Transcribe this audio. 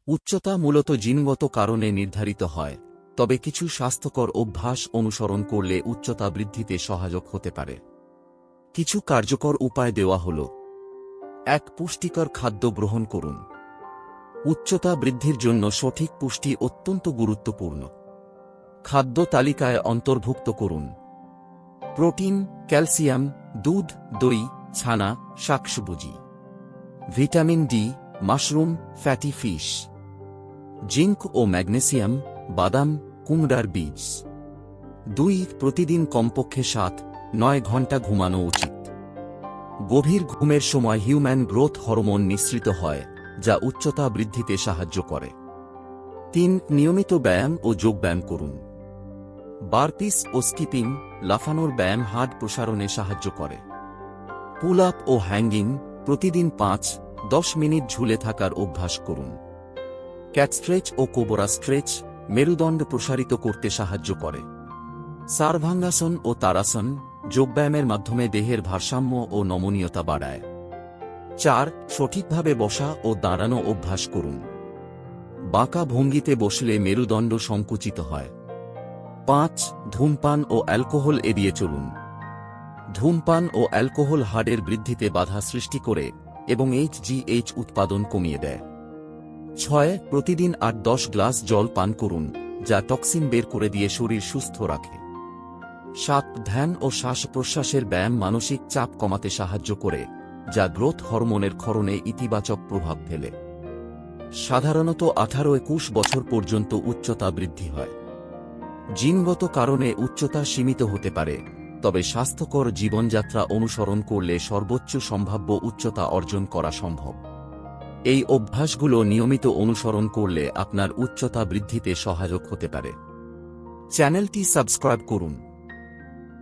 উচ্চতা মূলত জিনগত কারণে নির্ধারিত হয়, তবে কিছু স্বাস্থ্যকর অভ্যাস অনুসরণ করলে উচ্চতা বৃদ্ধিতে সহায়ক হতে পারে। কিছু কার্যকর উপায় দেওয়া হল। ১. পুষ্টিকর খাদ্য গ্রহণ করুন। উচ্চতা বৃদ্ধির জন্য সঠিক পুষ্টি অত্যন্ত গুরুত্বপূর্ণ। খাদ্য তালিকায় অন্তর্ভুক্ত করুন প্রোটিন, ক্যালসিয়াম, দুধ, দই, ছানা, শাকসবজি। Vitamin D, mushroom, fatty fish. Zinc ও ম্যাগনেসিয়াম, বাদাম, কুমড়ার বীজ। ২. প্রতিদিন কমপক্ষে ৭-৯ ঘন্টা ঘুমানো উচিত। গভীর ঘুমের সময় হিউম্যান গ্রোথ হরমোন নিঃসৃত হয়, যা উচ্চতা বৃদ্ধিতে সাহায্য করে। ৩. নিয়মিত ব্যায়াম ও যোগব্যায়াম করুন। বারপিস ও স্কিপিং, লাফানোর ব্যায়াম হাড় প্রসারণে সাহায্য করে। পুল আপ ও হ্যাঙ্গিং, প্রতিদিন ৫-১০ মিনিট ঝুলে থাকার অভ্যাস করুন। ক্যাট স্ট্রেচ ও কোবরা স্ট্রেচ, মেরুদণ্ড প্রসারিত করতে সাহায্য করে। সার্ভাঙ্গাসন ও তারাসন, যোগব্যায়ামের মাধ্যমে দেহের ভারসাম্য ও নমনীয়তা বাড়ায়। ৪. সঠিকভাবে বসা ও দাঁড়ানো অভ্যাস করুন। বাঁকা ভঙ্গিতে বসলে মেরুদণ্ড সংকুচিত হয়। ৫. ধূমপান ও অ্যালকোহল এড়িয়ে চলুন। ধূমপান ও অ্যালকোহল হাড়ের বৃদ্ধিতে বাধা সৃষ্টি করে এবং HGH উৎপাদন কমিয়ে দেয়। ৬. প্রতিদিন ৮-১০ গ্লাস জল পান করুন, যা টক্সিন বের করে দিয়ে শরীর সুস্থ রাখে। ৭. ধ্যান ও শ্বাস-প্রশ্বাসের ব্যায়াম মানসিক চাপ কমাতে সাহায্য করে, যা গ্রোথ হরমোনের ক্ষরণে ইতিবাচক প্রভাব ফেলে। সাধারণত ১৮-২১ বছর পর্যন্ত উচ্চতা বৃদ্ধি হয়। জিনগত কারণে উচ্চতা সীমিত হতে পারে, তবে স্বাস্থ্যকর জীবনযাত্রা অনুসরণ করলে সর্বোচ্চ সম্ভাব্য উচ্চতা অর্জন করা সম্ভব। এই অভ্যাসগুলো নিয়মিত অনুসরণ করলে আপনার উচ্চতা বৃদ্ধিতে সহায়ক হতে পারে। চ্যানেলটি সাবস্ক্রাইব করুন।